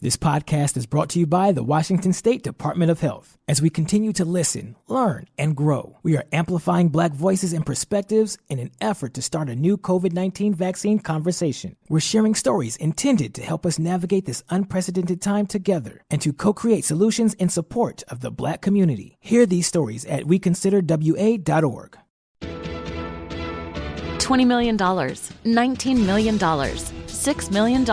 This podcast is brought to you by the Washington State Department of Health. As we continue to listen, learn, and grow, we are amplifying Black voices and perspectives in an effort to start a new COVID-19 vaccine conversation. We're sharing stories intended to help us navigate this unprecedented time together and to co-create solutions in support of the Black community. Hear these stories at weconsiderwa.org. $20 million, $19 million, $6 million.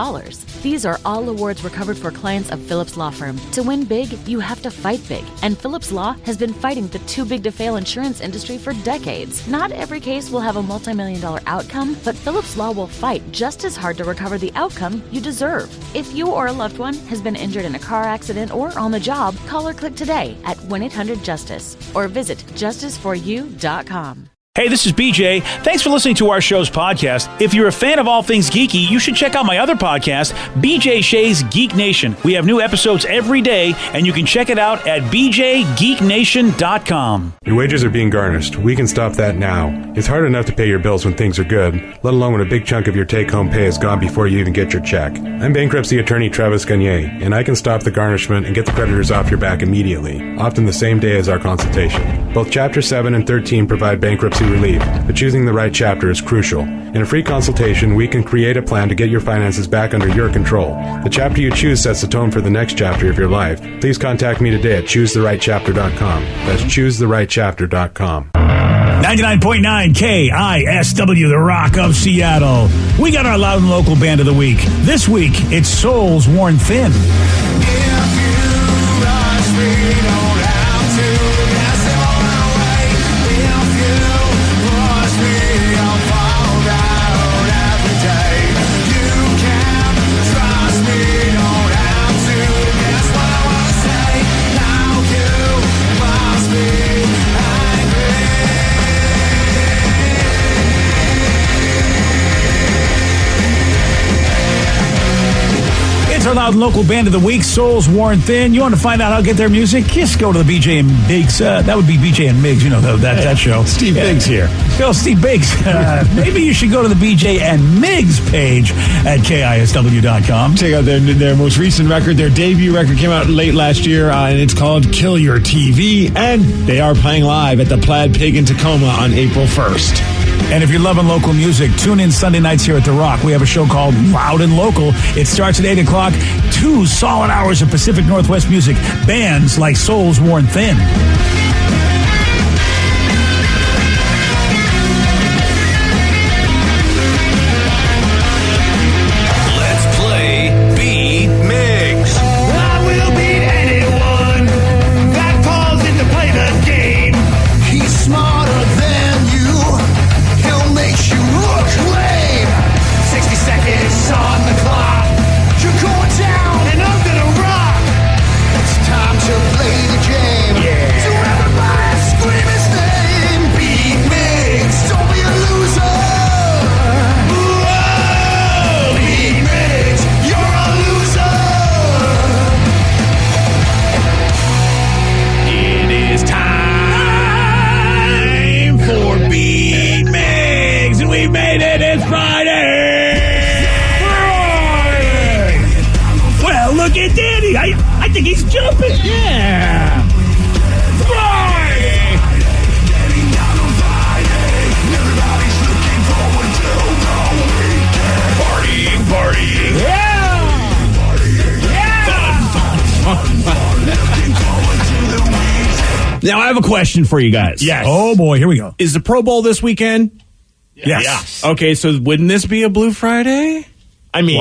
These are all awards recovered for clients of Phillips Law Firm. To win big, you have to fight big. And Phillips Law has been fighting the too-big-to-fail insurance industry for decades. Not every case will have a multi-million-dollar outcome, but Phillips Law will fight just as hard to recover the outcome you deserve. If you or a loved one has been injured in a car accident or on the job, call or click today at 1-800-JUSTICE or visit justiceforyou.com. Hey, this is BJ. Thanks for listening to our show's podcast. If you're a fan of all things geeky, you should check out my other podcast, BJ Shea's Geek Nation. We have new episodes every day, and you can check it out at bjgeeknation.com. Your wages are being garnished. We can stop that now. It's hard enough to pay your bills when things are good, let alone when a big chunk of your take-home pay is gone before you even get your check. I'm bankruptcy attorney Travis Gagne, and I can stop the garnishment and get the creditors off your back immediately, often the same day as our consultation. Both Chapter 7 and 13 provide bankruptcy relief, but choosing the right chapter is crucial. In a free consultation, we can create a plan to get your finances back under your control. The chapter you choose sets the tone for the next chapter of your life. Please contact me today at choosetherightchapter.com. That's choosetherightchapter.com. 99.9 KISW, the Rock of Seattle. We got our loud and local band of the week. This week, it's Souls Worn Thin. Our loud and local band of the week, Souls Worn Thin. You want to find out how to get their music? Just go to the BJ and Biggs. That would be BJ and Miggs, you know, that show. Steve Biggs here. Go, Steve Biggs. Maybe you should go to the BJ and Miggs page at KISW.com. Check out their most recent record. Their debut record came out late last year, and it's called Kill Your TV. And they are playing live at the Plaid Pig in Tacoma on April 1st. And if you're loving local music, tune in Sunday nights here at The Rock. We have a show called Loud and Local. It starts at 8 o'clock. 2 solid hours of Pacific Northwest music. Bands like Souls Worn Thin. Let's play Beat Miggs. I will beat anyone that calls in to play the game. He's smarter than you. He'll make you look lame. 60 seconds on the clock. You're going down and I'm gonna rock. It's time to play the game. Yeah. So everybody scream his name. Beat Miggs, don't be a loser. Whoa, Beat Miggs, you're a loser. It is time for Beat Miggs, and we made it. It's Friday. Well, look at Danny. I think he's jumping. Yeah. Friday. Partying. Yeah. Now, I have a question for you guys. Yes. Oh, boy. Here we go. Is the Pro Bowl this weekend? Yes. Okay, so wouldn't this be a Blue Friday? I mean,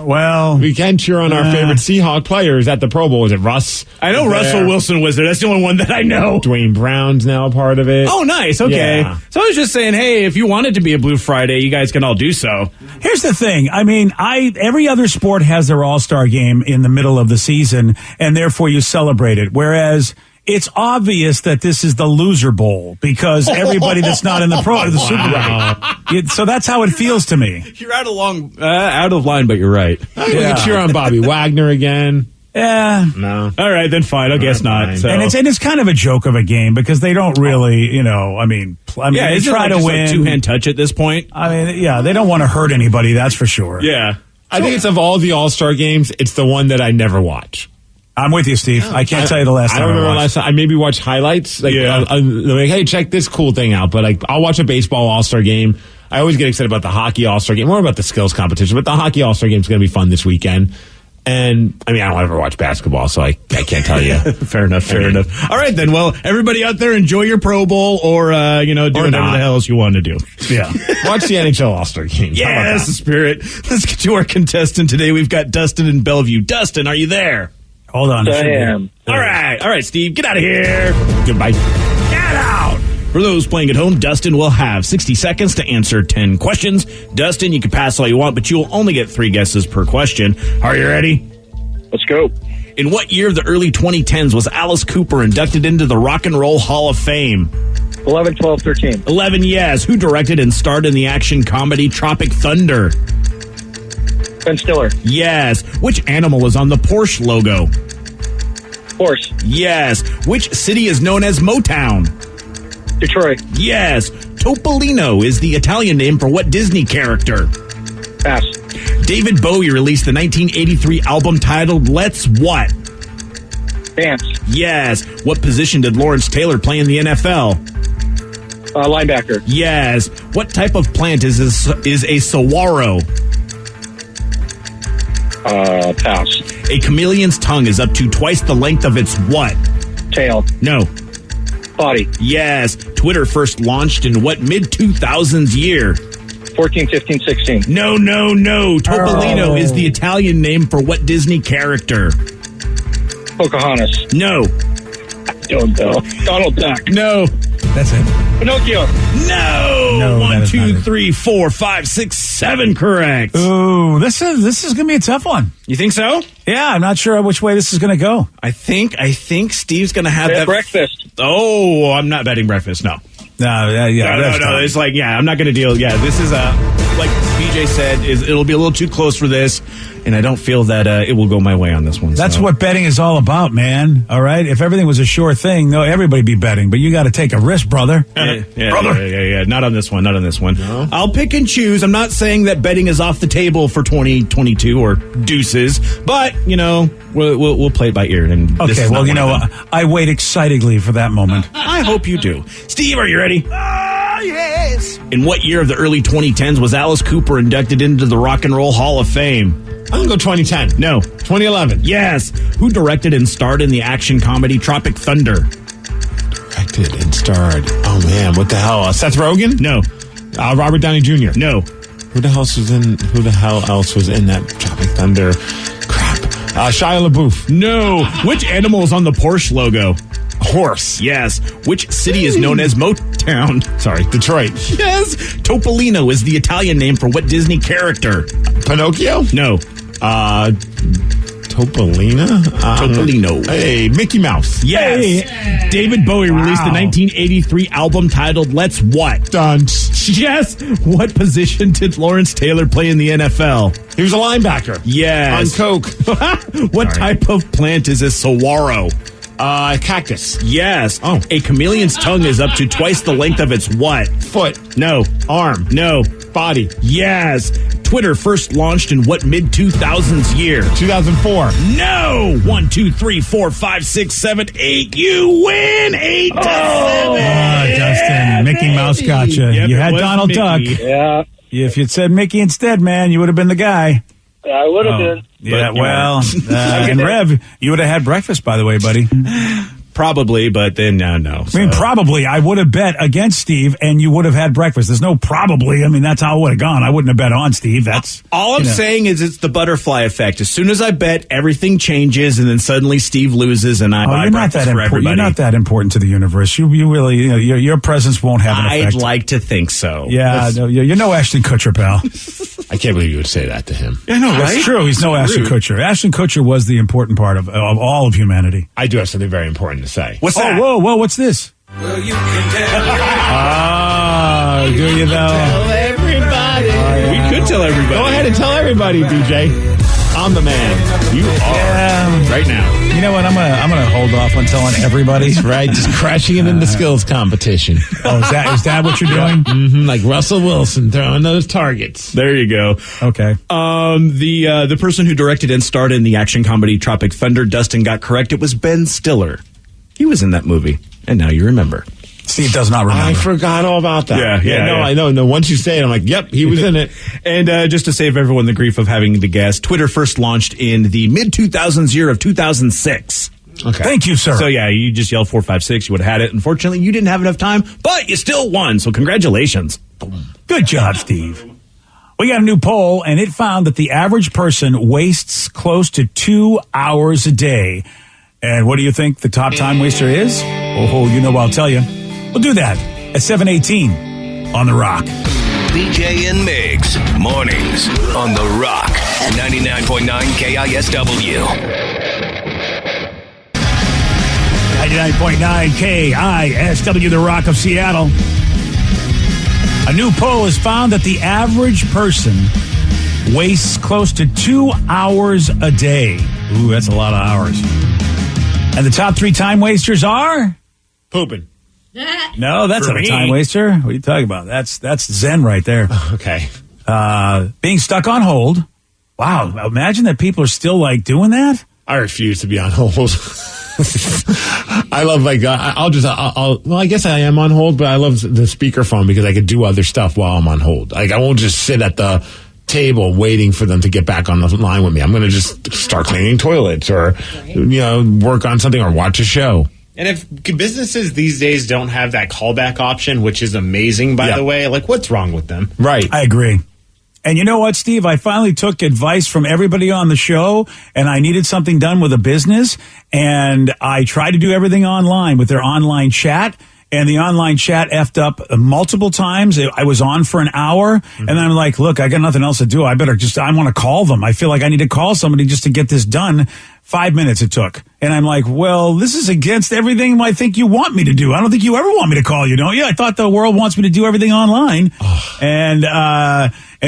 well, we can cheer on our favorite Seahawk players at the Pro Bowl. Is it Russ? I know Russell Wilson was there. That's the only one that I know. Dwayne Brown's now a part of it. Oh, nice. Okay. Yeah. So I was just saying, hey, if you want it to be a Blue Friday, you guys can all do so. here's the thing. I mean, every other sport has their all-star game in the middle of the season, and therefore you celebrate it. Whereas it's obvious that this is the loser bowl because everybody that's not in the the Super Bowl. So that's how it feels to me. You're out of line, but you're right. We can cheer on Bobby Wagner again. Yeah. No. All right, then fine. I guess not. So. And it's kind of a joke of a game because they don't really, yeah, they try to win. Like two-hand touch at this point. I mean, yeah, they don't want to hurt anybody, that's for sure. Yeah. I think it's of all the All-Star games, it's the one that I never watch. I'm with you, Steve. I can't tell you the last time I don't remember watched. last time. I maybe watch highlights. Like, Yeah. like, hey, check this cool thing out. But like, I'll watch a baseball All-Star game. I always get excited about the hockey All-Star game, more about the skills competition. But the hockey All-Star game is going to be fun this weekend. And I mean, I don't ever watch basketball, so I can't tell you. Fair enough. All right, then. Well, everybody out there, enjoy your Pro Bowl or, do whatever not. the hell else you want to do. Yeah. Watch the NHL All-Star game. How about Yeah, that's that? the spirit. Let's get to our contestant today. We've got Dustin in Bellevue. Dustin, are you there? Hold on. I am. All right, Steve, get out of here. Goodbye. Get out. For those playing at home, Dustin will have 60 seconds to answer 10 questions. Dustin, you can pass all you want, but you'll only get 3 guesses per question. Are you ready? Let's go. In what year of the early 2010s was Alice Cooper inducted into the Rock and Roll Hall of Fame? 11, 12, 13. 11, yes. Who directed and starred in the action comedy Tropic Thunder? Ben Stiller. Yes. Which animal is on the Porsche logo? Horse. Yes. Which city is known as Motown? Detroit. Yes. Topolino is the Italian name for what Disney character? Pass. David Bowie released the 1983 album titled Let's What? Dance. Yes. What position did Lawrence Taylor play in the NFL? Linebacker. Yes. What type of plant is a saguaro? Pass. A chameleon's tongue is up to twice the length of its what? Tail. No. Body. Yes. Twitter first launched in what mid-2000s year? 14, 15, 16. No. Topolino is the Italian name for what Disney character? Pocahontas. No. Don't know. Donald Duck. No. That's it. Pinocchio. No, One, that is not 2, it. 3, 4, 5, 6, 7 correct. Ooh, this is going to be a tough one. You think so? Yeah, I'm not sure which way this is going to go. I think Steve's going to have that. Breakfast. Oh, I'm not betting breakfast. No. No. That's tough. It's like, I'm not going to deal. Yeah, this is like BJ said, it'll be a little too close for this, and I don't feel that it will go my way on this one. That's so. what betting is all about, man. All right? If everything was a sure thing, no, everybody'd be betting, but you got to take a risk, brother. Yeah, Brother. Yeah. Not on this one. No. I'll pick and choose. I'm not saying that betting is off the table for 2022 or deuces, but we'll play it by ear. And this Okay, is well, not one of them. I wait excitedly for that moment. I hope you do. Steve, are you ready? Yes. In what year of the early 2010s was Alice Cooper inducted into the Rock and Roll Hall of Fame? I'm going to go 2010. No. 2011. Yes. Who directed and starred in the action comedy Tropic Thunder? Directed and starred. Oh, man. What the hell? Seth Rogen? No. Robert Downey Jr. No. Who the hell else was in that Tropic Thunder? Crap. Shia LaBeouf. No. Which animal is on the Porsche logo? Horse. Yes. Which city is known as Motown? Sorry, Detroit. Yes. Topolino is the Italian name for what Disney character? Pinocchio? No. Topolina? Topolino. Hey, Mickey Mouse. Yes. Hey. David Bowie released the Wow. 1983 album titled Let's What? Dunce. Yes. What position did Lawrence Taylor play in the NFL? He was a linebacker. Yes. On coke. What type of plant is a saguaro? Cactus. Yes. Oh. A chameleon's tongue is up to twice the length of its what? Foot. No. Arm. No. Body. Yes. Twitter first launched in what mid-2000s year? 2004. No. 1, 2, 3, 4, 5, 6, 7, 8. You win 8 to 7. Dustin, Mickey Mouse got you. Yep, You it had was Donald Mickey. Duck. Yeah, If you'd said Mickey instead, man, you would have been the guy. I would have been. Yeah, But, well, and Rev, you would have had breakfast, by the way, buddy. Probably, but then no. I mean, probably. I would have bet against Steve, and you would have had breakfast. There's no probably. I mean, that's how it would have gone. I wouldn't have bet on Steve. That's All I'm saying is it's the butterfly effect. As soon as I bet, everything changes, and then suddenly Steve loses, and I buy you're not breakfast that for important. everybody. You're not that important to the universe. You really, your presence won't have an effect. I'd like to think so. Yeah, no, you're no Ashton Kutcher, pal. I can't believe you would say that to him. I know, That's right? true. He's no Ashton Kutcher. Ashton Kutcher was the important part of all of humanity. I do have something very important to say. What's that? Whoa, what's this? Well, you can tell. Oh, do you though? Everybody. We could tell everybody. Go ahead and tell everybody, BJ. I'm the man. You are right now. You know what? I'm gonna hold off on telling everybody. That's right. Just crashing it in the skills competition. Oh, is that what you're doing? Mm-hmm, like Russell Wilson throwing those targets. There you go. Okay. The person who directed and starred in the action comedy Tropic Thunder, Dustin got correct. It was Ben Stiller. He was in that movie, and now you remember. Steve does not remember. I forgot all about that. Yeah. I know. No, once you say it, I'm like, yep, he was in it. And just to save everyone the grief of having to guess, Twitter first launched in the mid-2000s year of 2006. Okay. Thank you, sir. So, yeah, you just yelled 456. You would have had it. Unfortunately, you didn't have enough time, but you still won. So, congratulations. Good job, Steve. We got a new poll, and it found that the average person wastes close to 2 hours a day. And what do you think the top time waster is? Oh, you know what I'll tell you. We'll do that at 7:18 on The Rock. BJ and Migs, mornings on The Rock, 99.9 KISW. 99.9 KISW, The Rock of Seattle. A new poll has found that the average person wastes close to 2 hours a day. Ooh, that's a lot of hours. And the top 3 time wasters are? Pooping. No, that's For not me. a time waster. What are you talking about? That's Zen right there. Okay. Being stuck on hold. Wow. Imagine that people are still like doing that. I refuse to be on hold. I love I guess I am on hold, but I love the speakerphone because I could do other stuff while I'm on hold. Like I won't just sit at the table waiting for them to get back on the line with me. I'm going to just start cleaning toilets or, work on something or watch a show. And if businesses these days don't have that callback option, which is amazing, by the way, like what's wrong with them? Right. I agree. And you know what, Steve? I finally took advice from everybody on the show, and I needed something done with a business, and I tried to do everything online with their online chat. And the online chat effed up multiple times. I was on for an hour, and then I'm like, look, I got nothing else to do. I want to call them. I feel like I need to call somebody just to get this done. 5 minutes it took. And I'm like, well, this is against everything I think you want me to do. I don't think you ever want me to call you, don't you? I thought the world wants me to do everything online. And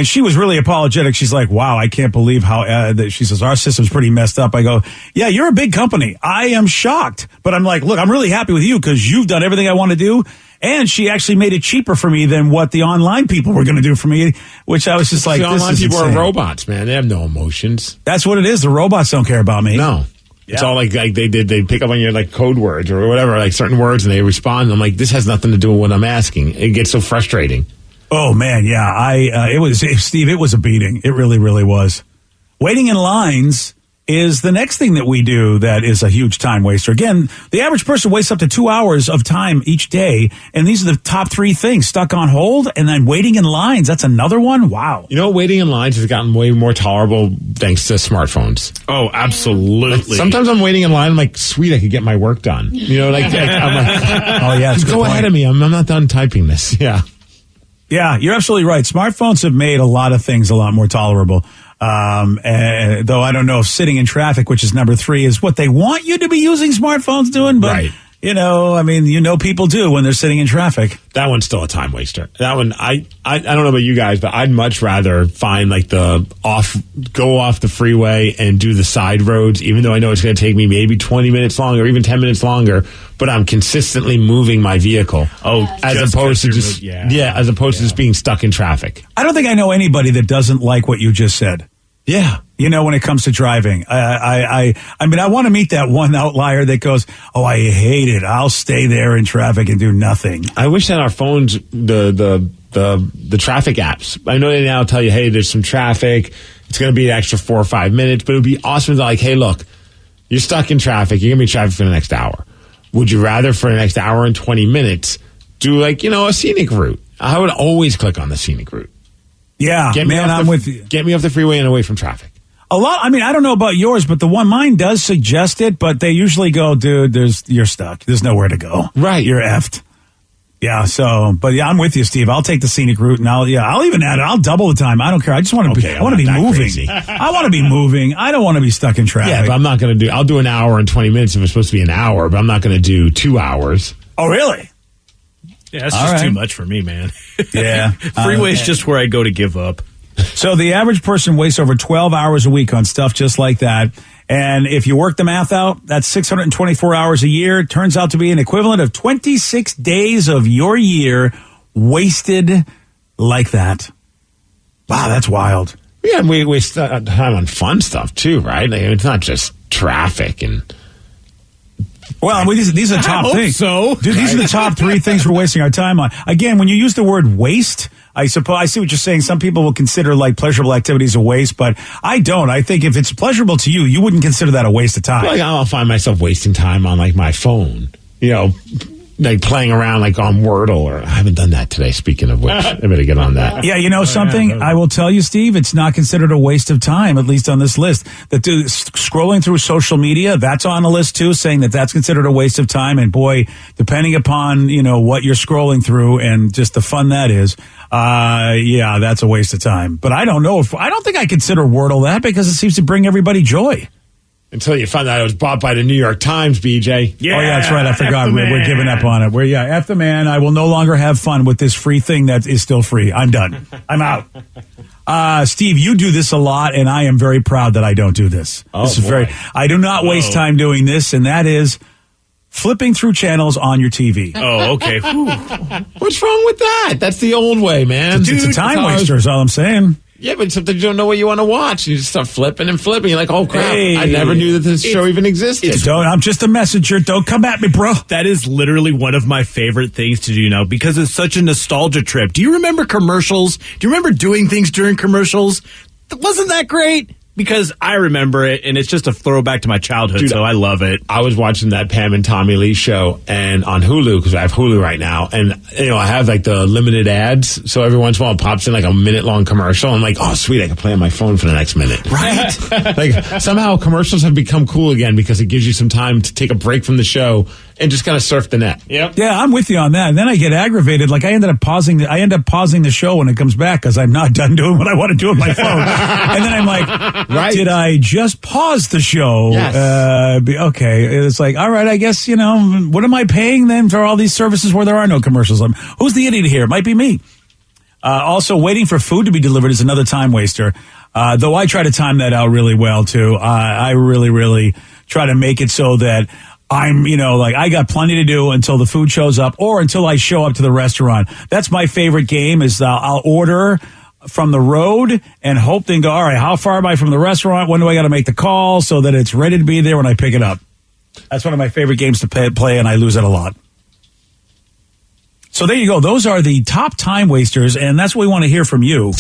she was really apologetic. She's like, wow, I can't believe how, she says, our system's pretty messed up. I go, yeah, you're a big company. I am shocked. But I'm like, look, I'm really happy with you because you've done everything I want to do. And she actually made it cheaper for me than what the online people were going to do for me, which I was just like, the this online is people insane. are robots, man. They have no emotions. That's what it is. The robots don't care about me. No. It's all like they pick up on your like code words or whatever, like certain words, and they respond. I'm like, this has nothing to do with what I'm asking. It gets so frustrating. Oh man, yeah. It was a beating. It really, really was. Waiting in lines is the next thing that we do that is a huge time waster. Again, the average person wastes up to 2 hours of time each day, and these are the top 3 things: stuck on hold, and then waiting in lines. That's another one. Wow. You know, waiting in lines has gotten way more tolerable thanks to smartphones. Oh, absolutely. Like, sometimes I'm waiting in line. I'm like, sweet, I could get my work done. I'm like, Oh yeah, it's a good go point. ahead of me. I'm not done typing this. Yeah. Yeah, you're absolutely right. Smartphones have made a lot of things a lot more tolerable. Though I don't know if sitting in traffic, which is number 3, is what they want you to be using smartphones doing. But, right. People do when they're sitting in traffic. That one's still a time waster. That one, I don't know about you guys, but I'd much rather find like go off the freeway and do the side roads, even though I know it's going to take me maybe 20 minutes longer or even 10 minutes longer, but I'm consistently moving my vehicle. As opposed to just being stuck in traffic. I don't think I know anybody that doesn't like what you just said. Yeah. When it comes to driving, I want to meet that one outlier that goes, oh, I hate it. I'll stay there in traffic and do nothing. I wish that our phones, the traffic apps, I know they now tell you, hey, there's some traffic. It's going to be an extra 4 or 5 minutes, but it would be awesome to like, hey, look, you're stuck in traffic. You're going to be in traffic for the next hour. Would you rather for the next hour and 20 minutes do a scenic route? I would always click on the scenic route. Yeah, I'm with you. Get me off the freeway and away from traffic. A lot. I don't know about yours, but the one mine does suggest it, but they usually go, dude, you're stuck. There's nowhere to go. Right. You're effed. Yeah. I'm with you, Steve. I'll take the scenic route and I'll even add it. I'll double the time. I don't care. I just want to I want to be moving. Crazy. I want to be moving. I don't want to be stuck in traffic. Yeah, but I'm not going to I'll do an hour and 20 minutes if it's supposed to be an hour, but I'm not going to do 2 hours. Oh, really? Yeah, that's just too much for me, man. Yeah. Freeway's just where I go to give up. So the average person wastes over 12 hours a week on stuff just like that. And if you work the math out, that's 624 hours a year. It turns out to be an equivalent of 26 days of your year wasted like that. Wow, that's wild. Yeah, and we waste time on fun stuff too, right? Like, it's not just traffic and. Well, these are the top things. So, dude, these are the top 3 things we're wasting our time on. Again, when you use the word waste, I suppose I see what you're saying. Some people will consider like pleasurable activities a waste, but I don't. I think if it's pleasurable to you, you wouldn't consider that a waste of time. Like I'll find myself wasting time on like my phone, like playing around like on Wordle, or I haven't done that today. Speaking of which, I better get on that. Yeah, you know something? I will tell you, Steve, it's not considered a waste of time, at least on this list. Scrolling through social media, that's on the list too, saying that that's considered a waste of time. And boy, depending upon, what you're scrolling through and just the fun that is, yeah, that's a waste of time. But I don't think I consider Wordle that because it seems to bring everybody joy. Until you found out it was bought by the New York Times, BJ. Yeah, oh, yeah, that's right. I forgot. We're giving up on it. F the man. I will no longer have fun with this free thing that is still free. I'm done. I'm out. Steve, you do this a lot, and I am very proud that I don't do this. Oh, this is boy. I do not waste time doing this, and that is flipping through channels on your TV. Oh, okay. What's wrong with that? That's the old way, man. It's a time waster is all I'm saying. Yeah, but sometimes you don't know what you want to watch. You just start flipping and flipping. You're like, oh, crap. Hey, I never knew that this show even existed. I'm just a messenger. Don't come at me, bro. That is literally one of my favorite things to do now because it's such a nostalgia trip. Do you remember commercials? Do you remember doing things during commercials? Wasn't that great? Because I remember it, and it's just a throwback to my childhood, Dude, so I love it. I was watching that Pam and Tommy Lee show and on Hulu, because I have Hulu right now, and I have like the limited ads, so every once in a while it pops in like a minute-long commercial. I'm like, oh, sweet, I can play on my phone for the next minute. Right? Like, somehow commercials have become cool again because it gives you some time to take a break from the show and just kind of surf the net. Yep. Yeah, I'm with you on that. And then I get aggravated. Like I end up pausing the show when it comes back because I'm not done doing what I want to do on my phone. And then I'm like, right. Did I just pause the show? Yes. Okay. It's like, all right, I guess, what am I paying then for all these services where there are no commercials? Who's the idiot here? It might be me. Also, waiting for food to be delivered is another time waster. Though I try to time that out really well too. I really, really try to make it so that I'm, I got plenty to do until the food shows up or until I show up to the restaurant. That's my favorite game is I'll order from the road and hope then go, all right, how far am I from the restaurant? When do I got to make the call so that it's ready to be there when I pick it up? That's one of my favorite games to play, and I lose it a lot. So there you go. Those are the top time wasters, and that's what we want to hear from you.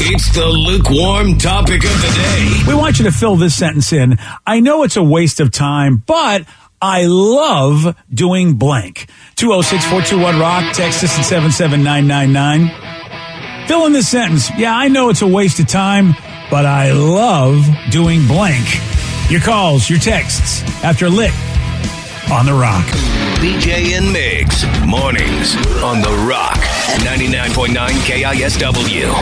It's the lukewarm topic of the day. We want you to fill this sentence in. I know it's a waste of time, but I love doing blank. 206-421-ROCK. Text us at 77999. Fill in this sentence. Yeah, I know it's a waste of time, but I love doing blank. Your calls, your texts, after Lit on The Rock. BJ and Migs, mornings on The Rock, 99.9 KISW.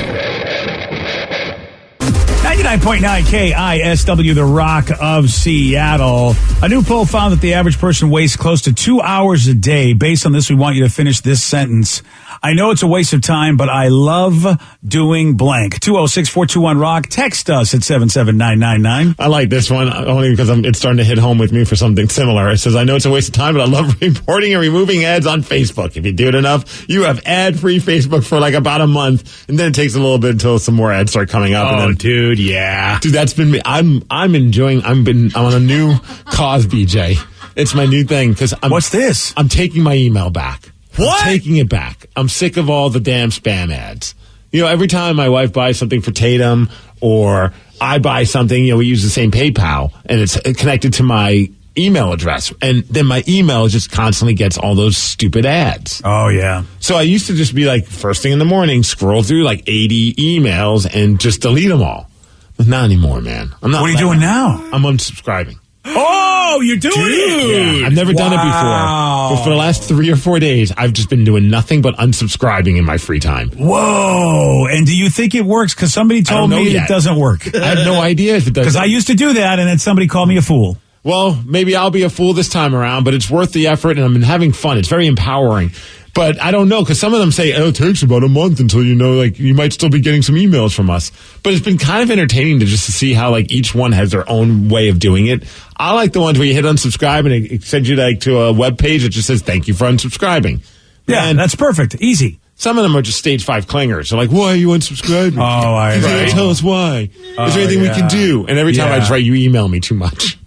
99.9 KISW, The Rock of Seattle. A new poll found that the average person wastes close to 2 hours a day. Based on this, we want you to finish this sentence. I know it's a waste of time, but I love doing blank. 206-421-ROCK. Text us at 77999. I like this one only because it's starting to hit home with me for something similar. It says, I know it's a waste of time, but I love reporting and removing ads on Facebook. If you do it enough, you have ad-free Facebook for like about a month, and then it takes a little bit until some more ads start coming up. Oh, and then, dude, yeah. Dude, that's been me. I'm enjoying, I'm on a new cause, BJ. It's my new thing because What's this? I'm taking my email back. What? I'm taking it back. I'm sick of all the damn spam ads. Every time my wife buys something for Tatum or I buy something, we use the same PayPal and it's connected to my email address. And then my email just constantly gets all those stupid ads. Oh, yeah. So I used to just be like, first thing in the morning, scroll through like 80 emails and just delete them all. But not anymore, man. I'm not. What are you doing now? I'm unsubscribing. Oh, you're doing it? Yeah, I've never done it before. But for the last 3 or 4 days, I've just been doing nothing but unsubscribing in my free time. Whoa. And do you think it works? Because somebody told me it doesn't work. I have no idea if it does. Because I used to do that, and then somebody called me a fool. well, maybe I'll be a fool this time around, but it's worth the effort, and I'm having fun. It's very empowering. But I don't know, because some of them say, it takes about a month until you might still be getting some emails from us. But it's been kind of entertaining to see how, each one has their own way of doing it. I like the ones where you hit unsubscribe, and it sends you, to a web page that just says, thank you for unsubscribing. Yeah, and that's perfect. Easy. Some of them are just stage 5 clingers. They're like, why are you unsubscribing? Right. Tell us why. Is there anything we can do? And every time I just write, you email me too much.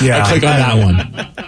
Yeah, I click on that one.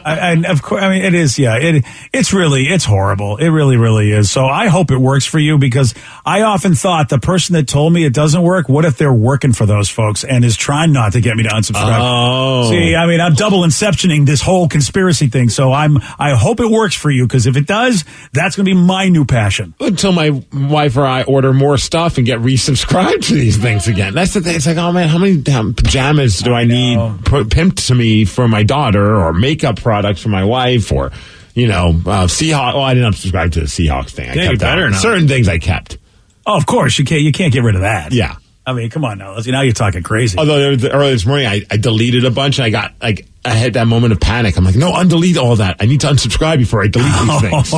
And of course, it is. Yeah, it's horrible. It really, really is. So I hope it works for you, because I often thought the person that told me it doesn't work, what if they're working for those folks and is trying not to get me to unsubscribe? Oh, see, I'm double inceptioning this whole conspiracy thing. So I hope it works for you, because if it does, that's going to be my new passion. Until my wife or I order more stuff and get resubscribed to these things again. That's the thing. It's like, oh man, how many damn pajamas do I need pimped to me for my daughter, or makeup products for my wife, or Seahawks. Oh, I didn't subscribe to the Seahawks thing. I kept that. Certain things I kept. Oh, of course you can't get rid of that. Yeah. I mean, come on now. Now you're talking crazy. Although earlier this morning I deleted a bunch, and I got I had that moment of panic. I'm like, no, undelete all that. I need to unsubscribe before I delete these things.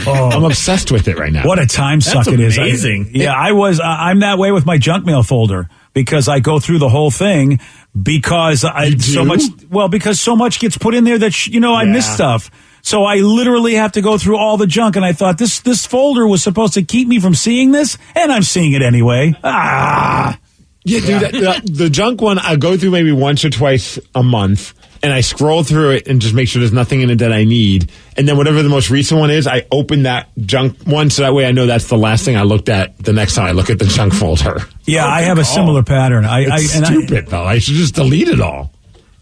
I'm obsessed with it right now. What a time suck it is. Amazing. I'm that way with my junk mail folder, because I go through the whole thing because so much gets put in there that I miss stuff. So I literally have to go through all the junk, and I thought this folder was supposed to keep me from seeing this, and I'm seeing it anyway. Yeah, dude, the junk one I go through maybe once or twice a month, and I scroll through it and just make sure there's nothing in it that I need. And then whatever the most recent one is, I open that junk one, so that way I know that's the last thing I looked at the next time I look at the junk folder. Yeah, I have a similar pattern. It's stupid, though. I should just delete it all.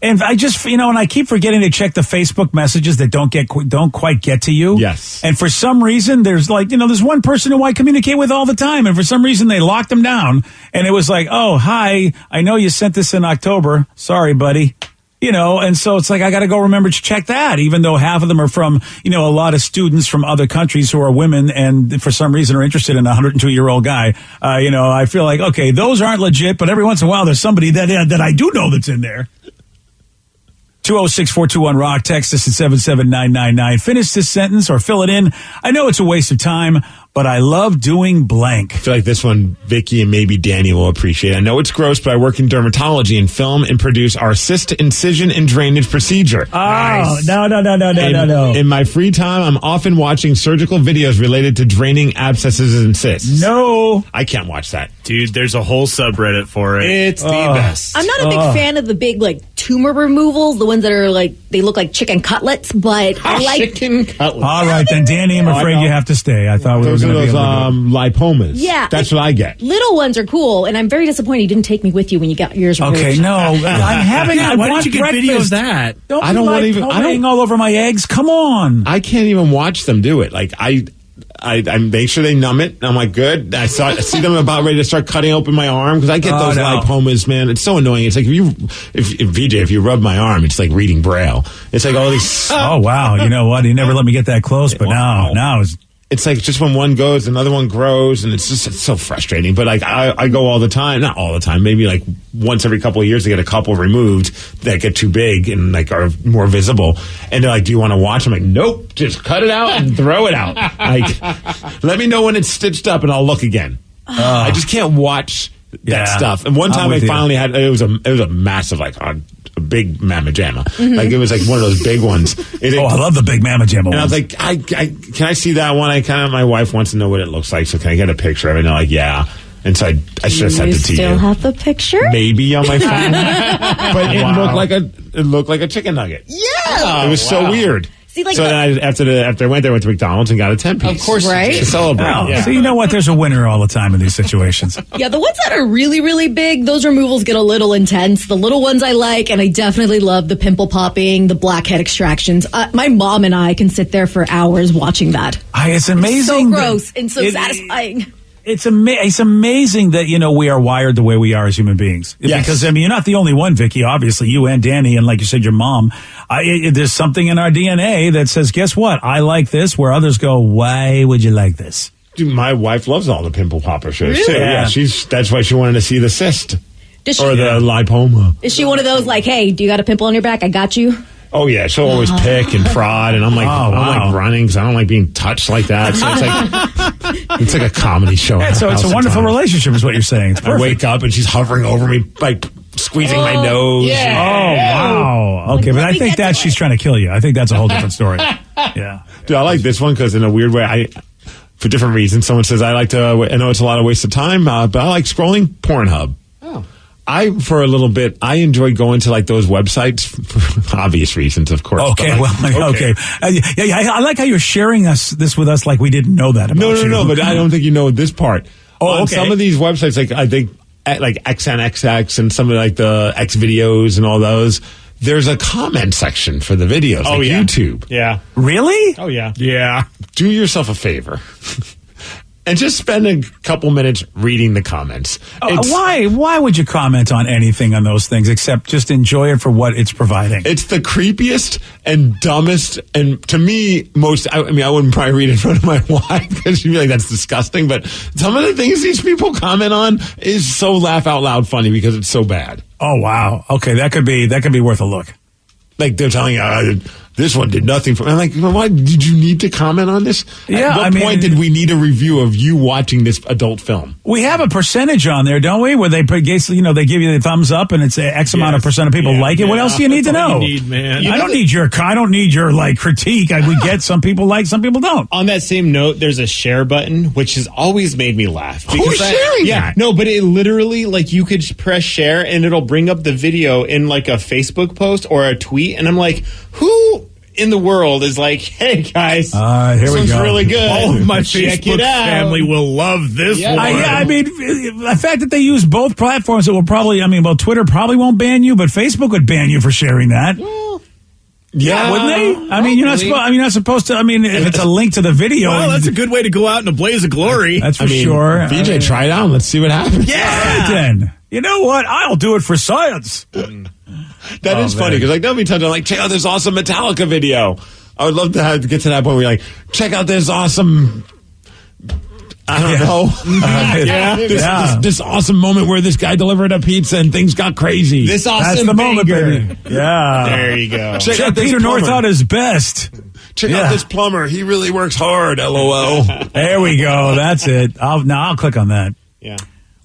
And I just, and I keep forgetting to check the Facebook messages that don't quite get to you. Yes. And for some reason, there's there's one person who I communicate with all the time, and for some reason they locked them down. And it was like, oh, hi, I know you sent this in October. Sorry, buddy. And so it's like, I got to go remember to check that, even though half of them are from, a lot of students from other countries who are women and for some reason are interested in a 102-year-old guy. I feel like, okay, those aren't legit, but every once in a while there's somebody that I do know that's in there. 206-421-ROCK. Text us at 77999. Finish this sentence or fill it in. I know it's a waste of time, but I love doing blank. I feel like this one, Vicky and maybe Danny will appreciate. I know it's gross, but I work in dermatology and film and produce our cyst incision and drainage procedure. Oh, nice. No. In my free time, I'm often watching surgical videos related to draining abscesses and cysts. No. I can't watch that. Dude, there's a whole subreddit for it. It's the best. I'm not a big fan of the big, tumor removals, the ones that are they look like chicken cutlets, but I like chicken cutlets. All right, then, Danny, I'm afraid you have to stay. I thought we were going to be able to lipomas. Yeah. That's what I get. Little ones are cool, and I'm very disappointed you didn't take me with you when you got yours removed. Okay, no. I'm having why didn't you get video of that? I don't want to all over my eggs. Come on. I can't even watch them do it. I make sure they numb it. And I'm like, good. I see them about ready to start cutting open my arm because I get those lipomas, man. It's so annoying. It's like if you rub my arm, it's like reading Braille. It's like all these. Oh wow! You know what? He never let me get that close, but now it's like just when one goes, another one grows, and it's so frustrating. But I go all the time, not all the time, maybe once every couple of years to get a couple removed that get too big and are more visible. And they're like, "Do you want to watch?" I'm like, "Nope, just cut it out and throw it out." Let me know when it's stitched up, and I'll look again. I just can't watch that stuff. And one time I finally had it was a massive a big mamma jamma. Mm-hmm. It was one of those big ones. I love the big mamma jamma ones. And I was like, can I see that one? My wife wants to know what it looks like, so can I get a picture of it? And they're like, yeah. And so I should have sent it to you. Still have the picture? Maybe on my phone. But it looked like a chicken nugget. Yeah. It was so weird. See, so then after I went to McDonald's and got a 10-piece. Of course, right? To celebrate. Oh, yeah. So you know what? There's a winner all the time in these situations. Yeah, the ones that are really, really big, those removals get a little intense. The little ones I like, and I definitely love the pimple popping, the blackhead extractions. My mom and I can sit there for hours watching that. It's amazing. It's so gross and so satisfying. It's amazing that, we are wired the way we are as human beings. Yes. Because, you're not the only one, Vicky. Obviously, you and Danny, and like you said, your mom. There's something in our DNA that says, guess what? I like this, where others go, why would you like this? Dude, my wife loves all the pimple popper shows, really? too. Yeah, that's why she wanted to see the cyst. Does she, or the lipoma. is she one of those like, hey, do you got a pimple on your back? I got you. Oh yeah, she'll always pick and prod, and I'm like, I'm like running because I don't like being touched like that. So it's like a comedy show. Yeah, so it's a wonderful relationship, is what you're saying. It's perfect. I wake up and she's hovering over me, like squeezing my nose. Yeah. Oh wow. Okay, but I think that she's trying to kill you. I think that's a whole different story. Yeah, dude, I like this one because in a weird way, for different reasons. Someone says I know it's a lot of waste of time, but I like scrolling Pornhub. For a little bit, I enjoy going to like those websites for obvious reasons, of course. Okay, okay. I like how you're sharing this with us like we didn't know that about you. No, but I don't think you know this part. Oh, on some of these websites, like I think like XNXX and some of like the X videos and all those, there's a comment section for the videos, like YouTube. Yeah. Really? Oh, yeah. Yeah. Do yourself a favor. And just spend a couple minutes reading the comments. Why would you comment on anything on those things except just enjoy it for what it's providing? It's the creepiest and dumbest, and to me, I wouldn't probably read it in front of my wife because she'd be like, that's disgusting. But some of the things these people comment on is so laugh out loud funny because it's so bad. Oh, wow. Okay, that could be worth a look. Like they're telling you, this one did nothing for me. I'm like, why did you need to comment on this? Yeah, At what point did we need a review of you watching this adult film? We have a percentage on there, don't we? Where they they give you the thumbs up, and it's X amount of percent of people like it. What else do you need to know? I don't need your like critique. We get some people like, some people don't. On that same note, there's a share button, which has always made me laugh. Who's sharing that? No, but it literally, like, you could press share and it'll bring up the video in like a Facebook post or a tweet, and I'm like, who in the world is like, hey guys, here this we one's go. really good. All of my Check Facebook it out. family will love this one. I mean, the fact that they use both platforms, it will probably, Twitter probably won't ban you, but Facebook would ban you for sharing that. Yeah, wouldn't they? I mean, you're not supposed to. I mean, if it's a link to the video, Well, that's a good way to go out in a blaze of glory. That's for sure. VJ, try it out. Let's see what happens. Yeah. Then you know what? I'll do it for science. That is funny because there'll be times I'm like, check out this awesome Metallica video. I would love to get to that point where you're like, check out this awesome. I don't know. This awesome moment where this guy delivered a pizza and things got crazy. This awesome That's the moment, banger. baby. Yeah. There you go. Check out this Peter plumber. North out his best. Check out this plumber. He really works hard. LOL. There we go. That's it. I'll click on that. Yeah.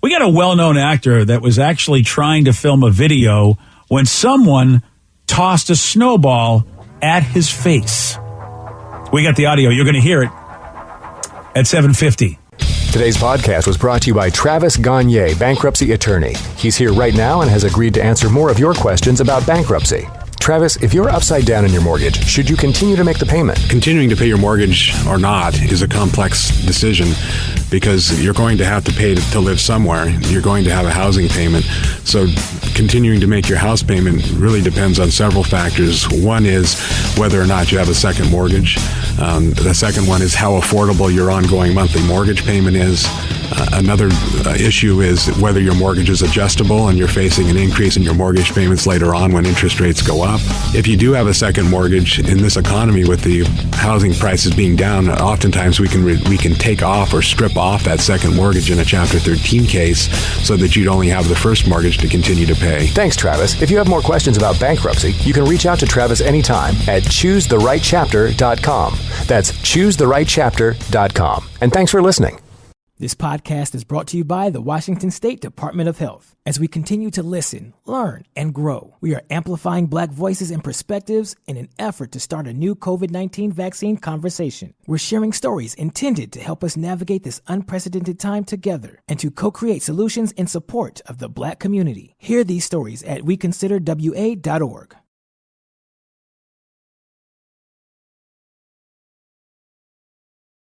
We got a well-known actor that was actually trying to film a video when someone tossed a snowball at his face. We got the audio. You're going to hear it at 7:50. Today's podcast was brought to you by Travis Gagne, bankruptcy attorney. He's here right now and has agreed to answer more of your questions about bankruptcy. Travis, if you're upside down in your mortgage, should you continue to make the payment? Continuing to pay your mortgage or not is a complex decision because you're going to have to pay to live somewhere. You're going to have a housing payment. So continuing to make your house payment really depends on several factors. One is whether or not you have a second mortgage. The second one is how affordable your ongoing monthly mortgage payment is. Another issue is whether your mortgage is adjustable and you're facing an increase in your mortgage payments later on when interest rates go up. If you do have a second mortgage in this economy with the housing prices being down, oftentimes we can take off or strip off that second mortgage in a Chapter 13 case so that you'd only have the first mortgage to continue to pay. Thanks, Travis. If you have more questions about bankruptcy, you can reach out to Travis anytime at choosetherightchapter.com. That's choosetherightchapter.com. And thanks for listening. This podcast is brought to you by the Washington State Department of Health. As we continue to listen, learn, and grow, we are amplifying Black voices and perspectives in an effort to start a new COVID-19 vaccine conversation. We're sharing stories intended to help us navigate this unprecedented time together and to co-create solutions in support of the Black community. Hear these stories at weconsiderwa.org.